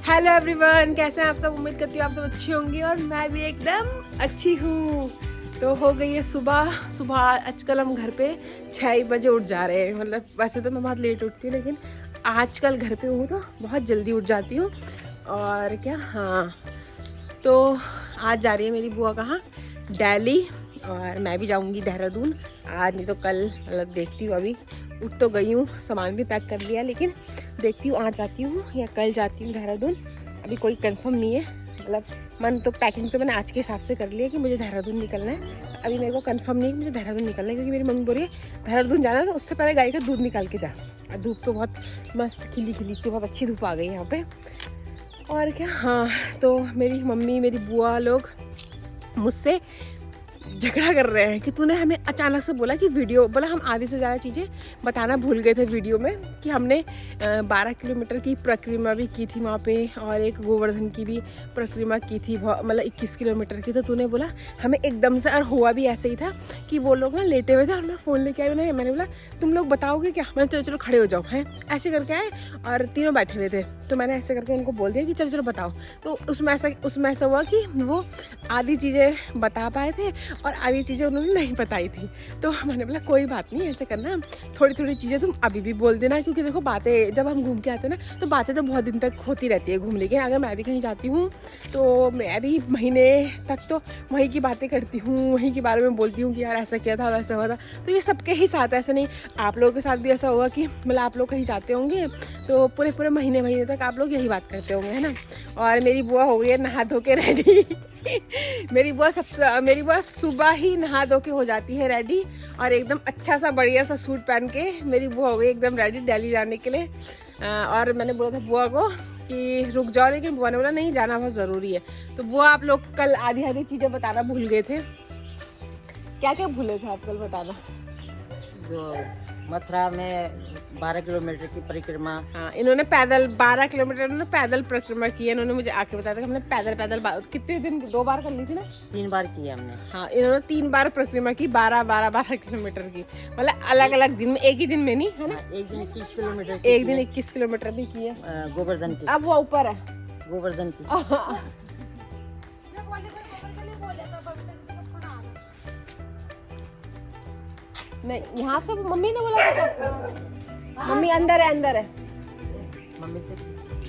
Hello everyone, कैसे हैं आप सब। उम्मीद करती हूँ आप सब अच्छे होंगे और मैं भी एकदम अच्छी हूँ। तो हो गई है सुबह। आजकल हम घर पे 6 बजे उठ जा रहे हैं। मतलब वैसे तो मैं बहुत लेट उठती हूँ, लेकिन आजकल घर पे हूँ तो बहुत जल्दी उठ जाती हूँ। और क्या, हाँ, तो आज जा रही है मेरी बुआ कहाँ, दिल्ली, और मैं भी जाऊँगी देहरादून। आज नहीं तो कल, मतलब देखती हूँ। अभी उठ तो गई हूँ, सामान भी पैक कर लिया, लेकिन देखती हूँ आज जाती हूँ या कल जाती हूँ देहरादून। अभी कोई कंफर्म नहीं है। मतलब मन तो, पैकिंग तो मैंने आज के हिसाब से कर लिया कि मुझे देहरादून निकलना है। अभी मेरे को कंफर्म नहीं है कि मुझे देहरादून निकलना है, क्योंकि मेरी मम्मी बोल रही है देहरादून जाना है तो उससे पहले गाय का दूध निकाल के जा। और धूप तो बहुत मस्त खिली सी बहुत अच्छी धूप आ गई यहाँ पे। और क्या, हाँ, तो मेरी मम्मी मेरी बुआ लोग मुझसे झगड़ा कर रहे हैं कि तूने हमें अचानक से बोला कि वीडियो, बोला हम आधी से ज़्यादा चीज़ें बताना भूल गए थे वीडियो में, कि हमने 12 किलोमीटर की परिक्रमा भी की थी वहाँ पे, और एक गोवर्धन की भी परिक्रमा की थी, मतलब 21 किलोमीटर की। तो तूने बोला हमें एकदम से, और हुआ भी ऐसे ही था कि वो लोग ना लेटे हुए थे और मैं फ़ोन लेके आई उन्हें। मैंने बोला तुम लोग बताओगे क्या। मैंने चलो चलो खड़े हो जाओ, हैं, ऐसे करके आए और तीनों बैठे हुए थे। तो मैंने ऐसे करके उनको बोल दिया कि चलो चलो बताओ। तो उसमें ऐसा हुआ कि वो आधी चीज़ें बता पाए थे और आधी चीज़ें उन्होंने नहीं बताई थी। तो मैंने बोला कोई बात नहीं, ऐसे करना, थोड़ी थोड़ी चीज़ें तुम अभी भी बोल देना, क्योंकि देखो बातें जब हम घूम के आते हैं ना, तो बातें तो बहुत दिन तक होती रहती है घूमने के। अगर मैं भी कहीं जाती हूँ तो मैं भी महीने तक तो वहीं की बातें करती हूँ, वहीं के बारे में बोलती हूँ कि यार ऐसा किया था, वैसा हुआ था। तो ये सबके ही साथ, ऐसे नहीं, आप लोगों के साथ भी ऐसा होगा कि मतलब आप लोग कहीं जाते होंगे तो पूरे महीने तक आप लोग यही बात करते होंगे, है ना। और मेरी बुआ हो गई है नहा धो के रेडी। मेरी बुआ सुबह ही नहा धो के हो जाती है रेडी, और एकदम अच्छा सा बढ़िया सा सूट पहन के मेरी बुआ हो गई एकदम रेडी दिल्ली जाने के लिए। और मैंने बोला था बुआ को कि रुक जाओ, लेकिन बुआ ने बोला नहीं, जाना बहुत ज़रूरी है। तो बुआ, आप लोग कल आधी चीज़ें बताना भूल गए थे। क्या क्या भूले थे आप कल बताना। जो मथुरा में 12 किलोमीटर की परिक्रमा। हाँ, इन्होंने पैदल 12 किलोमीटर इन्होंने पैदल परिक्रमा की है। इन्होंने मुझे आके बताया था कि हमने पैदल कितने दिन, 2 बार कर ली थी ना, 3 बार की हमने। हाँ, इन्होंने 3 बार परिक्रमा की, 12 किलोमीटर की, मतलब अलग अलग दिन में, एक ही दिन में नहीं, है ना। एक दिन 21 किलोमीटर, एक दिन 21 किलोमीटर भी की है। गोवर्धन की। अब वो ऊपर है, गोवर्धन की। नहीं, यहाँ से मम्मी ने बोला था, मम्मी अंदर है। मम्मी से,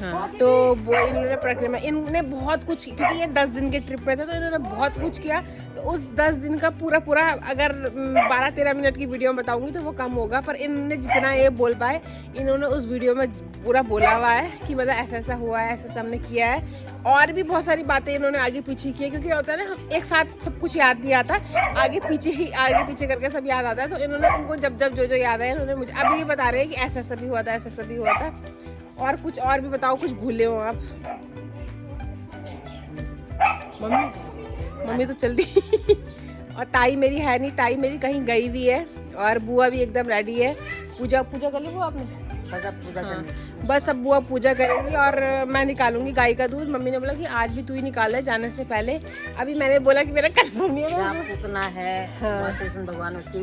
हाँ, तो वो इन्होंने परिक्रमा, इन्होंने बहुत कुछ, क्योंकि ये 10 दिन के ट्रिप पे थे तो इन्होंने बहुत कुछ किया। तो उस 10 दिन का पूरा अगर 12-13 मिनट की वीडियो में बताऊंगी तो वो कम होगा, पर इन्होंने जितना ये बोल पाए, इन्होंने उस वीडियो में पूरा बोला हुआ है कि मतलब ऐसा हुआ है, ऐसा हमने किया है। और भी बहुत सारी बातें इन्होंने आगे पीछे की है, क्योंकि होता है ना, हम एक साथ सब कुछ याद नहीं आता, आगे पीछे करके सब याद आता है। तो इन्होंने उनको जब जो याद है, इन्होंने मुझे अभी बता रहे हैं कि ऐसा भी हुआ था, ऐसा भी हुआ था। और कुछ और भी बताओ, कुछ भूले हो आप। मम्मी तो चल दी। और ताई मेरी है नहीं, ताई मेरी कहीं गई हुई है, और बुआ भी एकदम रेडी है। पूजा कर ली वो आपने। पूजा बस अब बुआ पूजा करेंगी और मैं निकालूंगी गाय का दूध। मम्मी ने बोला कि आज भी तू ही निकाल जाने से पहले। अभी मैंने बोला कि मेरा कंफर्म नहीं है। पूतना है, हाँ। कृष्ण भगवान उसके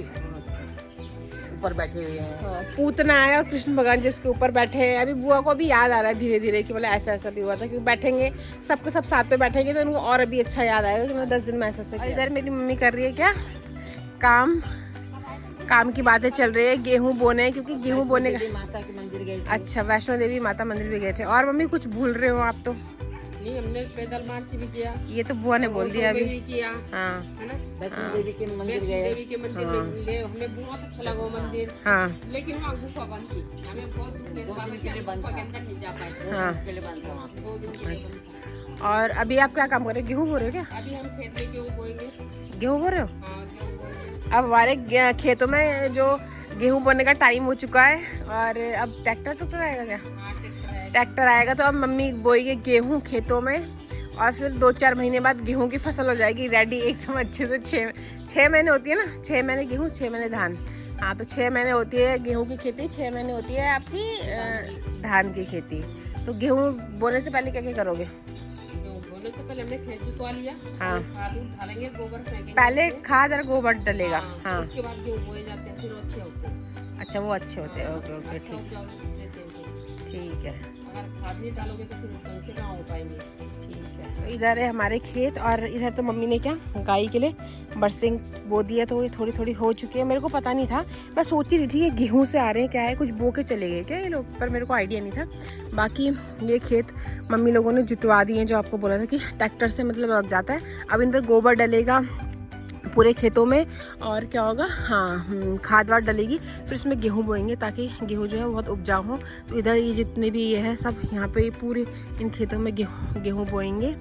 ऊपर बैठे हुए हैं। हाँ, पूतना है और कृष्ण भगवान जिसके ऊपर बैठे हैं। अभी बुआ को भी याद आ रहा है धीरे धीरे कि मतलब ऐसा भी हुआ था, क्योंकि बैठेंगे सबके सब साथ पे बैठेंगे तो उनको और अभी अच्छा याद आएगा कि मैं 10 दिन में ऐसा किया। इधर मेरी मम्मी कर रही है क्या, काम की बातें चल रही है। गेहूं बोने, क्योंकि गेहूं बोने का, माता के मंदिर गए। अच्छा, वैष्णो देवी माता मंदिर भी गए थे। और मम्मी कुछ भूल रहे हो आप तो। नहीं, हमने पैदल मार्च भी किया। ये तो बुआ ने बोल दिया अभी। किया, हाँ, है ना। वैष्णो देवी के मंदिर गए। में गए, हमें बहुत अच्छा लगा वो मंदिर। हाँ, लेकिन वहाँ गुफा बंद थी, हमें बहुत दूर के गुफा के अंदर नहीं जा पाए। हाँ। 2 दिन के लिए बंद था वहाँ, 2 दिन के लिए बंद था। और अभी आप क्या काम कर रहे हो, गेहूं बो रहे हो क्या। अभी हम खेत में गेहूँ बोएंगे। गेहूं बो रहे हो। हाँ, गेहूँ बोएंगे। अब हमारे खेतों में जो गेहूं बोने का टाइम हो चुका है, और अब ट्रैक्टर आएगा क्या। हाँ, ट्रैक्टर आएगा तो अब मम्मी बोएगी गेहूं खेतों में, और फिर 2-4 महीने बाद गेहूं की फसल हो जाएगी रेडी एकदम अच्छे से। 6 महीने होती है ना, 6 महीने गेहूं, 6 महीने धान। हाँ, तो 6 महीने होती है गेहूं की खेती, 6 महीने होती है आपकी धान की खेती। तो गेहूं बोने से पहले क्या क्या करोगे। बोने से पहले हमने खेत जुतवा लिया। हाँ, खाद डालेंगे, गोबर फेंकेंगे। पहले खाद और गोबर डलेगा। हाँ, उसके बाद गेहूँ बोए जाते हैं, फिर अच्छे होते हैं। अच्छा, वो अच्छे होते हैं। ओके, ठीक है। अगर खाद नहीं डालोगे तो फिर ढंग से कहाँ हो पाएंगे। ठीक है, तो इधर है हमारे खेत और इधर तो मम्मी ने क्या गाय के लिए बरसिंग बो दिया, तो ये थोड़ी थोड़ी हो चुकी है। मेरे को पता नहीं था, मैं सोच रही थी कि गेहूं से आ रहे हैं क्या है, कुछ बो के चले गए क्या ये लोग, पर मेरे को आइडिया नहीं था। बाकी ये खेत मम्मी लोगों ने जुतवा दिए, जो आपको बोला था कि ट्रैक्टर से मतलब लग जाता है। अब इन पर गोबर डलेगा पूरे खेतों में, और क्या होगा, हाँ खाद वाद डलेगी, फिर इसमें गेहूं बोएंगे ताकि गेहूं जो है बहुत उपजाऊ हो। तो इधर ये जितने भी ये है सब यहाँ पे पूरे इन खेतों में गेहूं बोएंगे।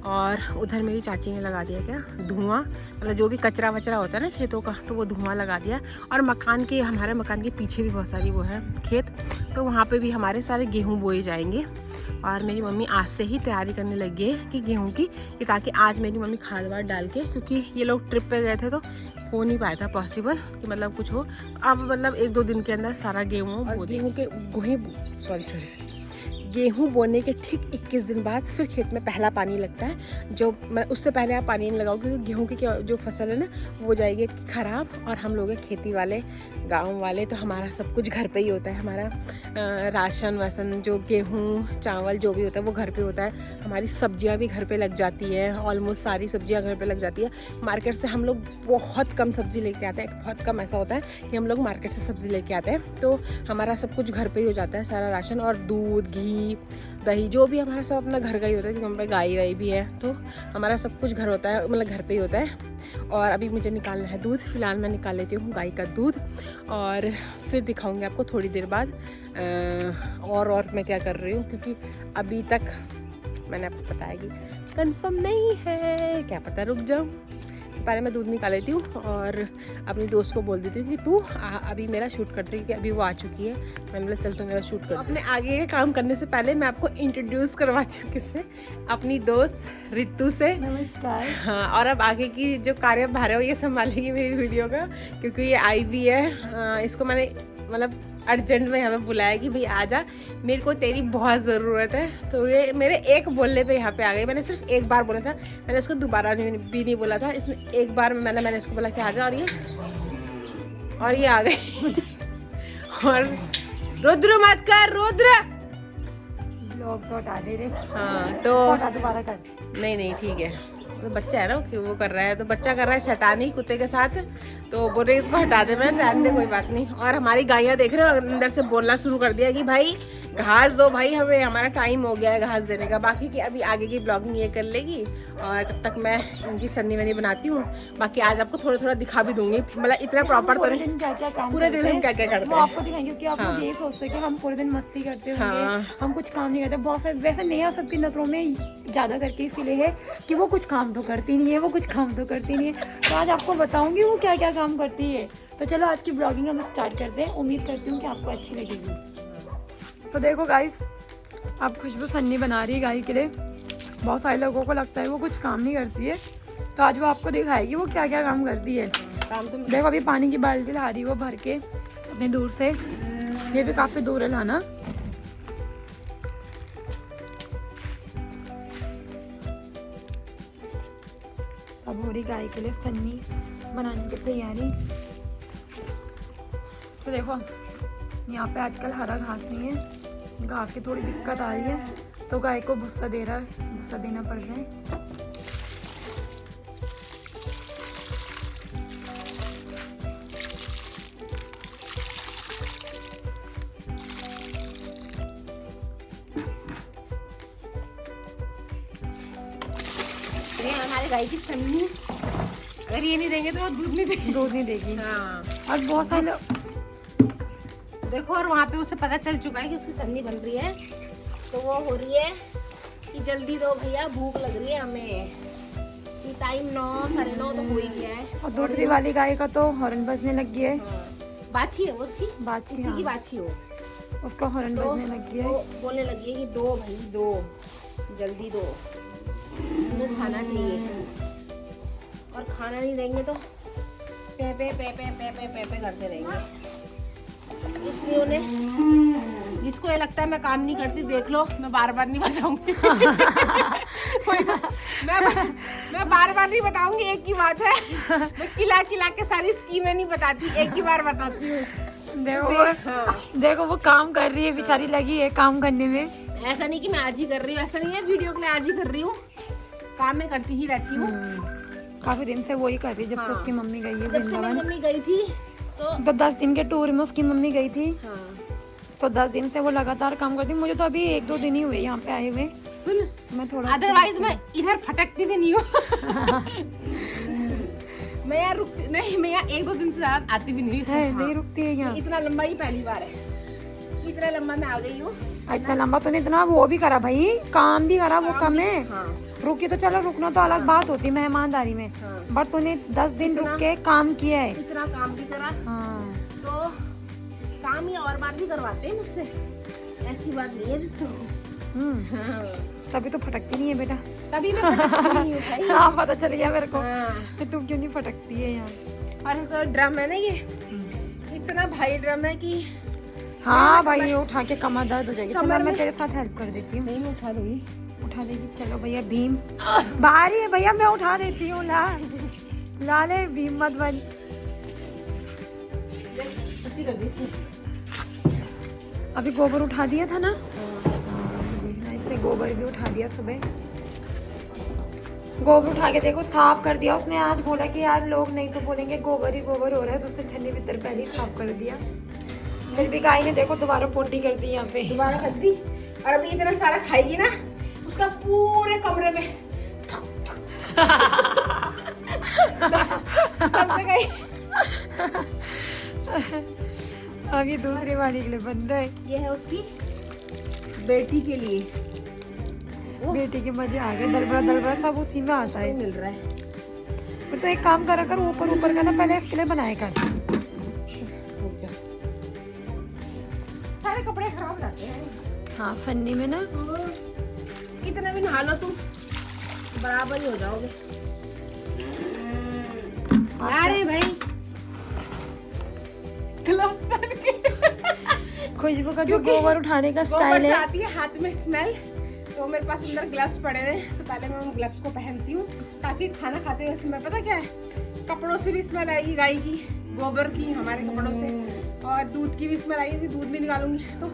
और उधर मेरी चाची ने लगा दिया क्या धुआं, मतलब जो भी कचरा वचरा होता है ना खेतों का, तो वो धुआं लगा दिया। और मकान के, हमारे मकान के पीछे भी बहुत सारी वो है खेत, तो वहाँ पे भी हमारे सारे गेहूं बोए जाएंगे। और मेरी मम्मी आज से ही तैयारी करने लगी है कि गेहूं की, कि ताकि आज मेरी मम्मी खाद वाद डाल के, क्योंकि ये लोग ट्रिप पे गए थे तो हो नहीं पाया था पॉसिबल कि मतलब कुछ हो। अब मतलब 1-2 दिन के अंदर सारा गेहूँ गेहूँ बोने के ठीक 21 दिन बाद फिर खेत में पहला पानी लगता है। जो मैं उससे पहले आप पानी नहीं लगाओ, क्योंकि गेहूँ की जो फसल है ना वो हो जाएगी ख़राब। और हम लोग हैं खेती वाले, गांव वाले, तो हमारा सब कुछ घर पे ही होता है। हमारा राशन वासन, जो गेहूँ चावल जो भी होता है वो घर पे होता है। हमारी सब्जियाँ भी घर पे लग जाती है, ऑलमोस्ट सारी सब्जियाँ घर पे लग जाती है। मार्केट से हम लोग बहुत कम सब्ज़ी लेके आते हैं, बहुत कम ऐसा होता है कि हम लोग मार्केट से सब्ज़ी लेके आते हैं। तो हमारा सब कुछ घर पे ही हो जाता है, सारा राशन और दूध घी दही जो भी हमारा सब अपना घर का ही होता है, क्योंकि हम पे गाय वाई भी है, तो हमारा सब कुछ घर होता है, मतलब घर पे ही होता है। और अभी मुझे निकालना है दूध, फिलहाल मैं निकाल लेती हूँ गाय का दूध, और फिर दिखाऊंगी आपको थोड़ी देर बाद और मैं क्या कर रही हूँ, क्योंकि अभी तक मैंने आपको बताया कि कंफर्म नहीं है, क्या पता रुक जाऊँ। पहले मैं दूध निकाल लेती हूँ और अपनी दोस्त को बोल देती हूँ कि तू अभी मेरा शूट कर दे, क्योंकि अभी वो आ चुकी है। मैंने बोला चल तो मेरा शूट कर। अपने आगे के काम करने से पहले मैं आपको इंट्रोड्यूस करवाती हूँ किससे, अपनी दोस्त रितु से। नमस्कार। हाँ, और अब आगे की जो कार्यभार है वो ये संभालेगी मेरी वीडियो का, क्योंकि ये आई भी है। इसको मैंने मतलब अर्जेंट में हमें बुलाया कि भाई आ जा, मेरे को तेरी बहुत ज़रूरत है। तो ये मेरे एक बोलने पे यहाँ पे आ गई। मैंने सिर्फ एक बार बोला था, मैंने इसको दोबारा भी नहीं बोला था, इसने एक बार मैंने इसको बोला कि आ जा, और ये आ गई। और रुद्र मत कर, रुद्र ब्लॉग तो हटा दे रे। हाँ तो दोबारा कर। नहीं ठीक है, तो बच्चा है ना वो कर रहा है, तो बच्चा कर रहा है शैतानी कुत्ते के साथ, तो बोल रहे इसको हटा दे, मैं रहने दे कोई बात नहीं। और हमारी गायें देख रहे हो अंदर से बोलना शुरू कर दिया कि भाई घास दो भाई, हमें हमारा टाइम हो गया है घास देने का। बाकी की अभी आगे की ब्लॉगिंग ये कर लेगी, और तब तक मैं इनकी सन्नी वन्नी बनाती हूँ। बाकी आज आपको थोड़ा थोड़ा दिखा भी दूंगी, मतलब इतना प्रॉपर तो नहीं, पूरे दिन हम क्या क्या करते हैं आपको दिखाएंगे, क्योंकि आप लोग यही सोचते हैं कि हम पूरे दिन मस्ती करते होंगे, हम कुछ काम नहीं करते। बहुत सारे वैसे नहीं है, सबकी नजरों में ज्यादा करके इसीलिए है कि वो कुछ काम तो करती नहीं है, वो कुछ काम तो करती नहीं है। तो आज आपको बताऊंगी वो क्या क्या काम करती है। तो चलो आज की ब्लॉगिंग हम स्टार्ट करते हैं। उम्मीद करती हूँ कि आपको अच्छी लगेगी। तो देखो गाइस, अब खुशबू सन्नी बना रही है गाय के लिए। बहुत सारे लोगों को लगता है वो कुछ काम नहीं करती है, तो आज वो आपको दिखाएगी वो क्या क्या काम करती है। देखो अभी पानी की बाल्टी ला रही है वो भर के अपने दूर से, ये भी काफ़ी दूर है लाना। अब हो रही गाय के लिए सन्नी बनाने की तैयारी। तो देखो यहाँ पे आजकल हरा घास नहीं है, घास की थोड़ी दिक्कत आ रही है, तो गाय को भूसा भूसा देना पड़ रहा है। ये हमारे गाय की सन्नी, अगर ये नहीं देंगे तो वो दूध नहीं देगी। हाँ, और बहुत सारे लोग देखो, और वहाँ पे उसे पता चल चुका है कि उसकी सन्नी बन रही है, तो वो हो रही है कि जल्दी दो भैया, भूख लग रही है हमें। कि टाइम 9 साढ़े 9 तो हो ही गया है। और दूसरी वाली गाय का तो हॉर्न बजने लग गया है। हाँ, बाछी है वो, उसकी बाछी, की बाछी हो, उसका हॉर्न बजने लग गया है। तो बोलने लगी है कि दो भाई दो, जल्दी दो, वो खाना चाहिए। और खाना नहीं देंगे तो पे पे पे पे पे पे पे पे करते रहेंगे। इसलिए उन्हें, जिसको ये लगता है मैं काम नहीं करती, देख लो मैं बार बार नहीं बताऊंगी। मैं बार बार नहीं बताऊंगी, एक ही बात है, मैं चिल्ला चिल्ला के सारी स्कीमें नहीं बताती, एक ही बार बताती हूँ। देखो वो काम कर रही है बेचारी, लगी है काम करने में। ऐसा नहीं कि मैं आज ही कर रही हूँ, ऐसा नहीं है वीडियो के लिए आज ही कर रही हूँ, काम में करती ही रहती हूँ। काफी दिन से वही कर रही, जब तक उसकी मम्मी गई है जब से मेरी वृंदावन। मम्मी गई थी तो 10 दिन के टूर में उसकी मम्मी गई थी, हाँ। तो 10 दिन से वो लगातार काम करती। मुझे तो अभी 1-2 दिन ही हुए यहाँ पे आए हुए। मैं थोड़ा अदरवाइज मैं इधर फटकती भी नहीं हूँ। मैं यहाँ रुकती नहीं, मैं यहाँ 1-2 दिन से ज्यादा आती भी नहीं हूँ। है, नहीं रुकती है यहाँ। इतना लंबा ही पहली बार है, इतना लंबा मैं आ गई हूँ। इतना लंबा तो नहीं, इतना वो भी करा भाई, काम भी करा, वो कम है। हाँ। रुकी तो चलो, रुकना तो अलग बात होती है मेहमानदारी में, हाँ। बट तूने 10 दिन रुक के काम किया है। इतना काम भी करा, हाँ। तो काम ही और बार भी करवाते हैं मुझसे, ऐसी बात नहीं है। तो हाँ। तभी तो फटकती नहीं है बेटा। तभी मैं फटकती नहीं हूँ भाई। हाँ, पता चल गया मेरे को हाँ। कि तुम क्यों नहीं फटकती है यहाँ। और इसका ड्रम है ना, ये इतना भारी ड्रम है कि हाँ भाई, ये उठा के कमर दर्द हो जाएगी। चलो मैं तेरे साथ हेल्प कर देती हूँ। नहीं, मैं उठा दूंगी। उठा देगी, चलो भैया। भीम बाहर ही है भैया, मैं उठा देती हूँ। ला ले, भीम मत बन। कर दी इसने। अभी गोबर उठा दिया था ना, देखना, इससे गोबर भी उठा दिया सुबह। गोबर उठा के देखो साफ कर दिया उसने। आज बोला कि यार लोग नहीं तो बोलेंगे गोबर ही गोबर हो रहा है, तो उससे छन्नी भीतर पहले ही साफ कर दिया। फिर भी गाय ने देखो दोबारा पोटी कर दी यहाँ पे, दोबारा कर दी। और अभी इतना सारा खाएगी ना, उसका पूरे कमरे में सब जगह ही। अब ये दूसरी वाली के लिए बंद है। ये है उसकी बेटी के लिए, बेटी के मजे आ गए। दलबड़ा सब उसी में आता है। मिल रहा है। फिर तो एक काम करा कर, ऊपर का ना पहले इसके लिए बनाया कर। सारे कपड़े खराब जाते हैं। हाँ, फन्नी में ना। कितना भी नहा लो तुम, बराबर ही हो जाओगे। अरे भाई, ग्लव्स पहन के खुशबू का जो गोबर उठाने का स्टाइल गोबर से है। आती है हाथ में स्मेल, तो मेरे पास अंदर ग्लव्स पड़े हैं, तो पहले मैं उन ग्लव्स को पहनती हूँ, ताकि खाना खाते हुए स्मेल, पता क्या है, कपड़ों से भी स्मेल आएगी, गाय की, गोबर की, हमारे कपड़ों से, और दूध की भी स्मेल आएगी, दूध भी निकालूंगी, तो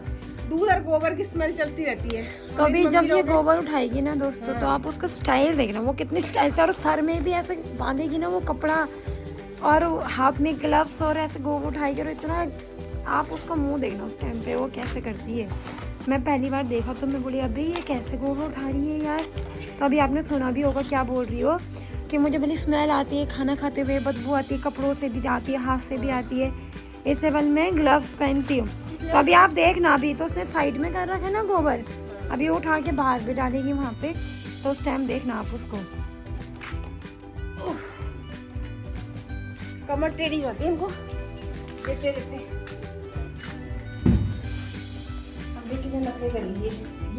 दूध और गोबर की स्मेल चलती रहती है। तो अभी जब ये गोबर उठाएगी ना दोस्तों, तो आप उसका स्टाइल देखना, वो कितनी स्टाइल से, और सर में भी ऐसे बांधेगी ना वो कपड़ा, और हाथ में ग्लव्स, और ऐसे गोबर उठाएगी, और इतना आप उसका मुंह देखना उस टाइम पे वो कैसे करती है। मैं पहली बार देखा तो मैं बोली अभी ये कैसे गोबर उठा रही है यार। तो अभी आपने सुना भी होगा क्या बोल रही हो, कि मुझे बड़ी स्मेल आती है खाना खाते हुए, बदबू आती है, कपड़ों से भी आती है, हाथ से भी आती है, इससे बल मैं ग्लव्स पहनती हूँ। तो अभी आप देखना, अभी तो उसने साइड में कर रखा है ना गोबर, अभी वो उठा के बाहर भी डालेगी वहाँ पे, तो उस टाइम देखना आप उसको। कमर टेढ़ी होती है इनको देखते देखते। अब देखिए कितने नखरे करेंगी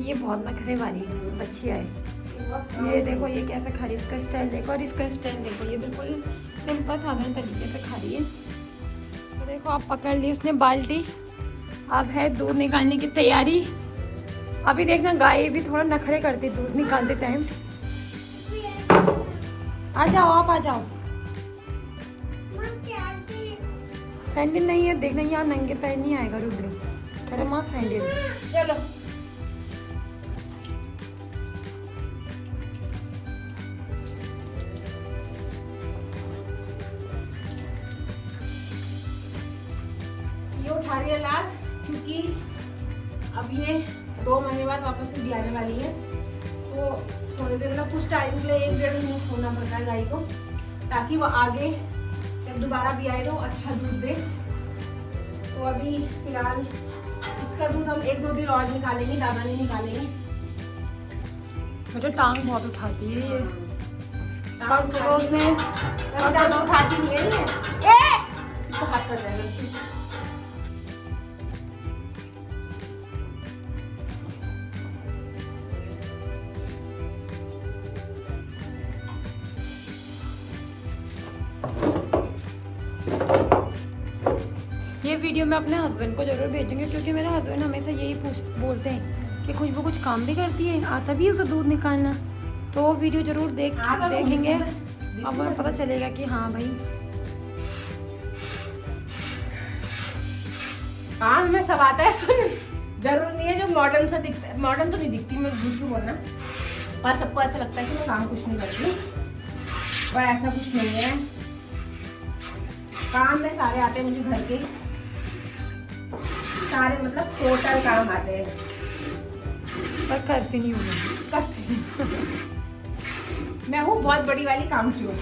ये बहुत नखरे वाली अच्छी है। ये देखो ये कैसे खा रही है, इसका स्टाइल देखो, और इसका स्टाइल देखो, ये बिल्कुल सिंपल साधारण तरीके से खा रही है। तो देखो आप पकड़ ली उसने बाल्टी, अब है दूध निकालने की तैयारी। अभी देखना गाय भी थोड़ा नखरे करती दूध निकालते टाइम। आ जाओ, आप आ जाओ। सैंडल नहीं है, देखना यहाँ नंगे पैर नहीं आएगा रुद्र, थोड़ा माँ सैंडल। चलो ये उठा रही है लाल, क्योंकि अब ये 2 महीने बाद वापस से भी आने वाली है, तो थोड़ी देर में कुछ टाइम के लिए 1-1.5 महीने छोड़ना पड़ता है गाय को, ताकि वो आगे जब दोबारा भी आए तो अच्छा दूध दे। तो अभी फिलहाल इसका दूध हम 1-2 दिन और निकालेंगे, ज़्यादा नहीं निकालेंगे। बेटा टांग बहुत उठाती है ये। टांग उठाती नहीं है ये। इसको हाथ कर जाएगा। ये वीडियो मैं अपने हस्बैंड को जरूर भेजूंगी, क्योंकि मेरे हस्बैंड हमेशा यही बोलते हैं कि खुशबू कुछ काम भी करती है, आता भी है उसे दूध निकालना। तो वो वीडियो जरूर देखेंगे, अब हमें पता चलेगा कि हाँ भाई हाँ हमें सब आता है। सुन जरूर नहीं है जो मॉडर्न सा दिखता है, मॉडर्न तो नहीं दिखती, मैं झूठ क्यों बोलना, पर सबको ऐसा लगता है कि मैं काम कुछ नहीं करती, पर ऐसा कुछ नहीं है। काम में सारे आते हैं मुझे घर के, सारे मतलब टोटल काम आते हैं, पर करती नहीं हूँ मैं हूँ बहुत बड़ी वाली काम चोर।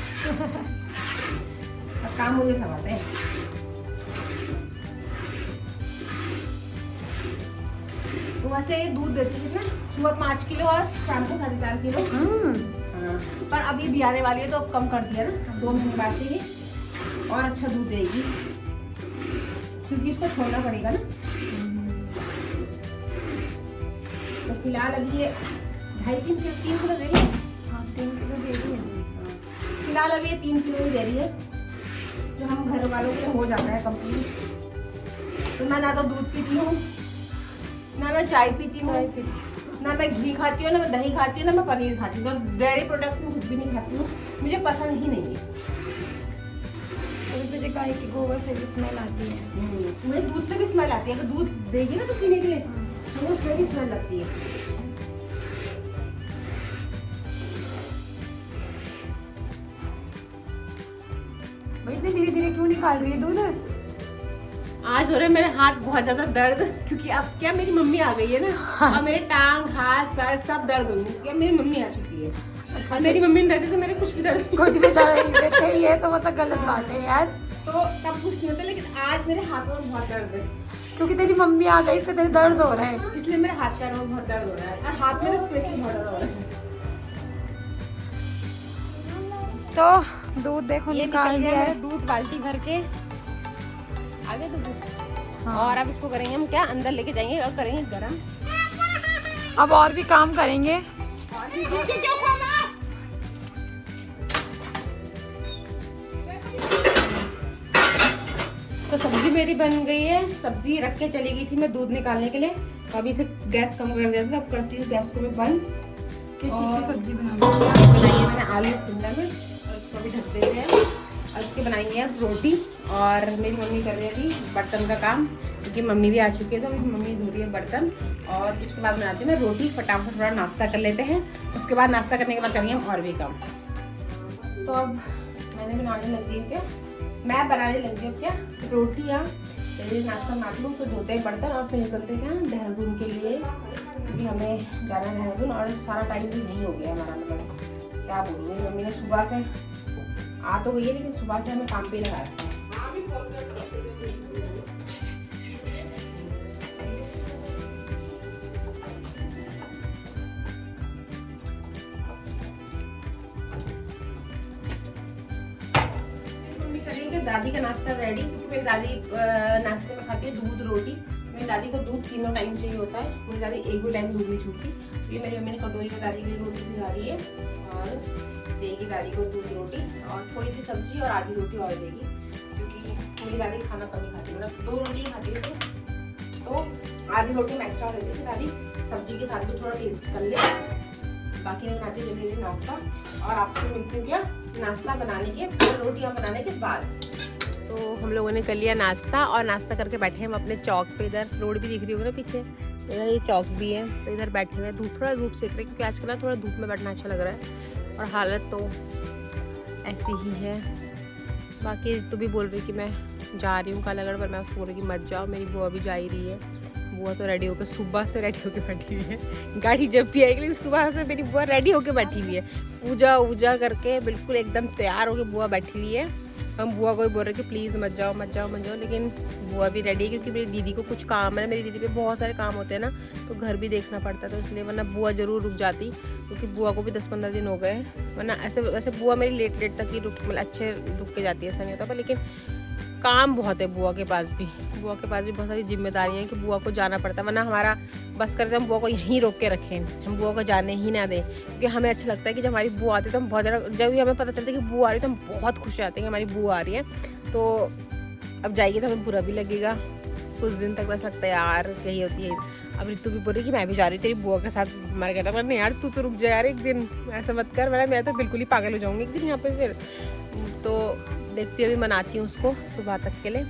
अब काम मुझे सब आते हैं। तो वैसे ये दूध देती है ना, सुबह 5 किलो और शाम को 4.5 किलो। हाँ। पर अब ये भी आने वाली है तो अब कम कर दिया ना, 2 महीने बाद से ये और अच्छा दूध देगी, क्योंकि इसको छोड़ना पड़ेगा ना। तो फिलहाल अभी ये 2.5-3 किलो दे रही है। हाँ 3 किलो दे रही है। फिलहाल अभी ये 3 किलो ही दे रही है, जो हम घर वालों के लिए हो जाता है कंप्लीट। तो मैं ना तो दूध पीती हूँ, ना मैं चाय पीती हूँ, ना मैं घी खाती हूँ, ना मैं दही खाती हूँ, ना मैं पनीर खाती हूँ। तो डेयरी प्रोडक्ट्स में कुछ भी नहीं खाती हूँ, मुझे पसंद ही नहीं है। मुझे गाय के गोबर से भी स्मेल आती है। मुझे दूध से भी स्मेल आती है, अगर दूध देगी ना तो पीने के लिए मुझे उसमें भी स्मेल लगती है। भाई इतने धीरे धीरे क्यों निकाल रही है दूध? आज हो रहा है मेरे हाथ बहुत ज्यादा दर्द, क्योंकि अब क्या मेरी मम्मी आ गई है ना, और मेरे टांग हाथ सर सब दर्द होंगे, क्या मेरी मम्मी आ चुकी है। अच्छा, मेरी मम्मी नहीं रहती तो मेरे कुछ भी दर्द कुछ भी दर्द नहीं है तो मतलब गलत बात है यार। तो तब कुछ नहीं होता, लेकिन आज मेरे हाथों में बहुत दर्द है, क्योंकि तेरी मम्मी आ गई इससे तेरे दर्द हो रहा है। इसलिए मेरे हाथ पैरों में बहुत दर्द हो रहा है, और हाथ में स्पेशली बहुत ज्यादा हो रहा है। तो दूध देखो निकाल दिया है। दूध बाल्टी भर के आगे तो दूध। हाँ। और अब इसको करेंगे हम क्या, अंदर लेके जाएंगे और करेंगे गरम। अब और भी काम करेंगे। तो सब्जी मेरी बन गई है, सब्जी रख के चली गई थी मैं दूध निकालने के लिए, तो अभी इसे गैस कम कर दिया था, अब करती हूँ गैस को मैं बंद। किस चीज़ की सब्जी बनाई? बनाई है मैंने आलू शिमला मिर्च, और इसको भी ढक देते हैं। और इसके बनाएंगे अब रोटी, और मेरी मम्मी कर रही थी बर्तन का काम, क्योंकि मम्मी भी आ चुकी है तो अभी मम्मी धो रही है बर्तन। और उसके बाद बनाती हूँ मैं रोटी, फटाफट थोड़ा नाश्ता कर लेते हैं, उसके बाद नाश्ता करने के बाद करेंगे हम और भी काम। तो अब मैंने बनाने लगी हूँ क्या, मैं बनाने लगी हूँ क्या रोटियाँ। जल्दी नाश्ता बना लूँ, फिर धोते हैं बर्तन और फिर निकलते हैं देहरादून के लिए, क्योंकि हमें जाना है देहरादून, और सारा टाइम भी नहीं हो गया हमारा, मतलब क्या बोलूँ, मेरी मम्मी ने सुबह से आ तो गई है, लेकिन सुबह से हमें काम पे लगा रखा है। मम्मी करेंगे दादी का नाश्ता रेडी, क्योंकि मेरी दादी नाश्ते में खाती है दूध रोटी। मेरी दादी को दूध तीनों टाइम चाहिए होता है, मेरी दादी एक भी टाइम दूध नहीं छूटती। तो ये मेरी मम्मी ने कटोरी में दादी के लिए रोटी भिगा दी है, और देगी दादी को दूध रोटी और थोड़ी सी सब्जी, और आधी रोटी और देगी, क्योंकि मेरी दादी खाना कम ही खाती है, मतलब 2 रोटी खाती है, तो आधी रोटी में एक्स्ट्रा दे देती दादी, सब्जी के साथ भी थोड़ा टेस्ट कर ले। बाकी मैं बनाती हूँ जल्दी नाश्ता, और आपसे मिलती हूँ क्या नाश्ता बनाने के, रोटियाँ बनाने के बाद। तो हम लोगों ने कर लिया नाश्ता, और नाश्ता करके बैठे हम अपने चौक पे, इधर रोड भी दिख रही होगी ना पीछे, इधर ये चौक भी है, तो इधर बैठे हुए थोड़ा धूप सेक रहे, क्योंकि आजकल ना थोड़ा धूप में बैठना अच्छा लग रहा है, और हालत तो ऐसी ही है। बाकी तो भी बोल रही कि मैं जा रही हूँ कालागढ़, पर मैं बोल रही कि मत जाओ, मेरी बुआ भी जा ही रही है। बुआ तो रेडी होकर सुबह से रेडी होकर बैठी हुई है, गाड़ी जब भी आएगी, लेकिन सुबह से मेरी बुआ रेडी होकर बैठी हुई है, पूजा वूजा करके बिल्कुल एकदम तैयार होकर बुआ बैठी हुई है। हम बुआ को भी बोल रहे कि प्लीज़ मत जाओ मत जाओ मत जाओ, लेकिन बुआ भी रेडी है, क्योंकि मेरी दीदी को कुछ काम है, मेरी दीदी पे बहुत सारे काम होते हैं ना, तो घर भी देखना पड़ता है, तो इसलिए, वरना बुआ ज़रूर रुक जाती, क्योंकि बुआ को भी 10-15 दिन हो गए, वरना ऐसे वैसे बुआ मेरी लेट तक ही मतलब अच्छे रुक के जाती है, ऐसा नहीं होता, पर लेकिन काम बहुत है बुआ के पास भी बहुत सारी जिम्मेदारियाँ हैं कि बुआ को जाना पड़ता है, वरना हमारा बस करते हम बुआ को यहीं रोक के रखें, हम बुआ को जाने ही ना दें, क्योंकि हमें अच्छा लगता है कि जब हमारी बुआ आती है तो हम बहुत ज़्यादा, जब भी हमें पता चलता है कि बुआ आ रही है तो हम बहुत खुश हो जाते हैं कि हमारी बुआ आ रही है। तो अब जाएगी तो हमें बुरा भी लगेगा, कुछ दिन तक बस लगता है यार यही होती है। अब रितु भी बोल रही कि मैं भी जा रही तेरी बुआ के साथ, हमारे कहता मैंने यार तू तो रुक जा यार एक दिन, ऐसा मत कर, मैं तो बिल्कुल ही पागल हो जाऊँगी एक दिन यहाँ पे। फिर तो देखती हूँ, अभी मनाती हूँ उसको सुबह तक के लिए,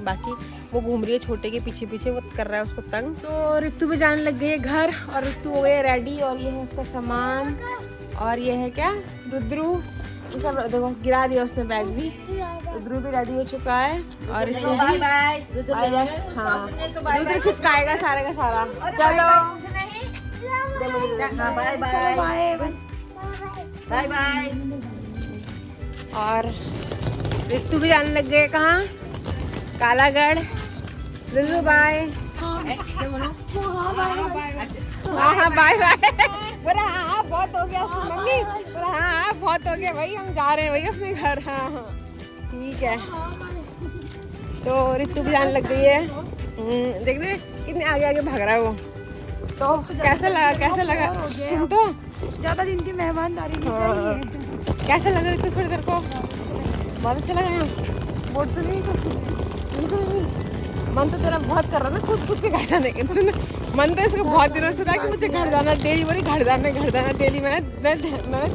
बाकी वो घूम रही है छोटे के पीछे पीछे, वो कर रहा है उसको तंग। तो रितु भी जाने लग गई है घर और रितु हो गई रेडी और ये है उसका सामान और ये है क्या रुद्रू, सब देखो गिरा दिया उसने बैग भी। रुद्रू भी रेडी हो चुका है और रितु बाय बाय हाँ रुद्र खिसकाएगा सारे का सारा। चलो हाँ बाय बाय बाय बाय। और रितु भी जाने लग गए कहाँ, कालागढ़। रुद्रू बाय। हाँ हाँ बाय बाय। बोला हाँ बहुत हो गया मम्मी, बोला हाँ बहुत हो गया भाई, हम जा रहे हैं भाई अपने घर। हाँ हाँ ठीक है। तो रितु भी जाने लग गई है। देख रहे कितने आगे आगे भाग रहा है वो। तो कैसा लगा सुन तो ज्यादा दिन की मेहमानदारी नहीं चाहिए। कैसा लगा रितु फिर तेरे को? बहुत अच्छा लगा यहाँ। बोल तो नहीं मन तो तेरा बहुत कर रहा था खुद के घर जाने के। सुन मन तो इसको बहुत दिनों से था कि मुझे घर जाना, डेली बोली घर जाना डेली। मैंने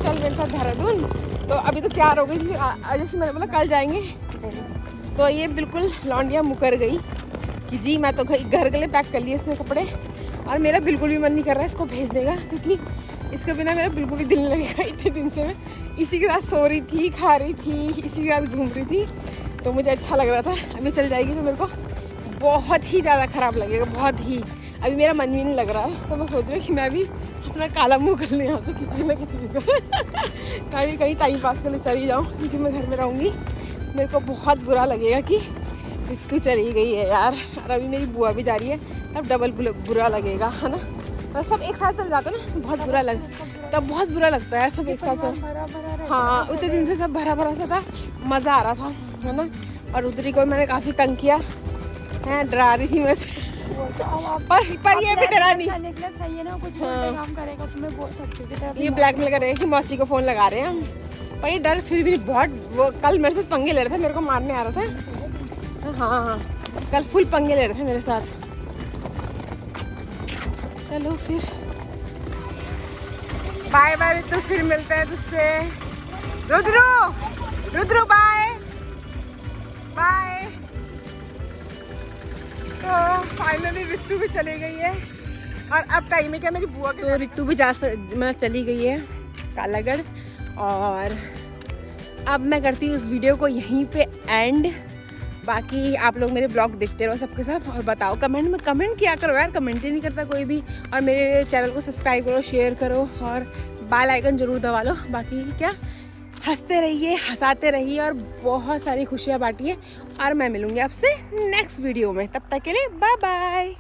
चल मेरे साथ देहरादून। तो अभी तो तैयार हो गई थी, जैसे मैंने बोला कल जाएंगे। तो ये बिल्कुल लौंडिया मुकर गई कि जी मैं तो घर के लिए पैक कर लिए इसने कपड़े। और मेरा बिल्कुल भी मन नहीं कर रहा है इसको भेजने का, क्योंकि इसके बिना मेरा बिल्कुल भी दिल नहीं लगेगा। इतने दिन से मैं इसी के साथ सो रही थी, खा रही थी, इसी के साथ घूम रही थी, तो मुझे अच्छा लग रहा था। अभी चल जाएगी तो मेरे को बहुत ही ज़्यादा ख़राब लगेगा, बहुत ही। अभी मेरा मन भी नहीं लग रहा है, तो मैं सोच रही हूँ कि मैं भी अपना काला मुँह कर लूँ यहाँ से किसी न किसी को। मैं भी कहीं टाइम पास करने चली जाऊँ, क्योंकि मैं घर में रहूँगी मेरे को बहुत बुरा लगेगा कि रितु चली गई है यार। और अभी मेरी बुआ भी जा रही है, तब डबल बुरा लगेगा, है ना। तो सब एक साथ चल जाता है ना, बहुत बुरा बहुत बुरा लगता है सब एक साथ चल। हाँ उतने दिन से सब भरा भरा सा था, मज़ा आ रहा था, है ना। और उधरी को मैंने काफ़ी तंग किया है, डरा रही थी मैं से। पर ये भी डरा नहीं। सही है ना, कुछ काम करेगा तो मैं बोल सकती हूँ। ये ब्लैकमेल करेगा कि मौसी को फ़ोन लगा रहे हैं हम, पर ये डर फिर भी बहुत। वो कल मेरे साथ पंगे ले रहा था, मेरे को मारने आ रहा था। हाँ कल फुल पंगे ले रहे थे मेरे साथ। चलो फिर बाय बाय तो फिर मिलते हैं तुझसे। Rudru bye bye. तो फाइनली रितु भी चली गई है और अब टाइम है क्या मेरी बुआ के। तो रितु भी चली गई है कालागढ़। और अब मैं करती हूँ इस वीडियो को यहीं पे एंड। बाकी आप लोग मेरे ब्लॉग देखते रहो सबके साथ और बताओ कमेंट में, कमेंट किया करो यार, कमेंट ही नहीं करता कोई भी। और मेरे चैनल को सब्सक्राइब करो, शेयर करो और बेल आइकन ज़रूर दबा लो। बाकी क्या, हंसते रहिए, हंसाते रहिए और बहुत सारी खुशियाँ बांटिए। और मैं मिलूँगी आपसे नेक्स्ट वीडियो में, तब तक के लिए बाय बाय।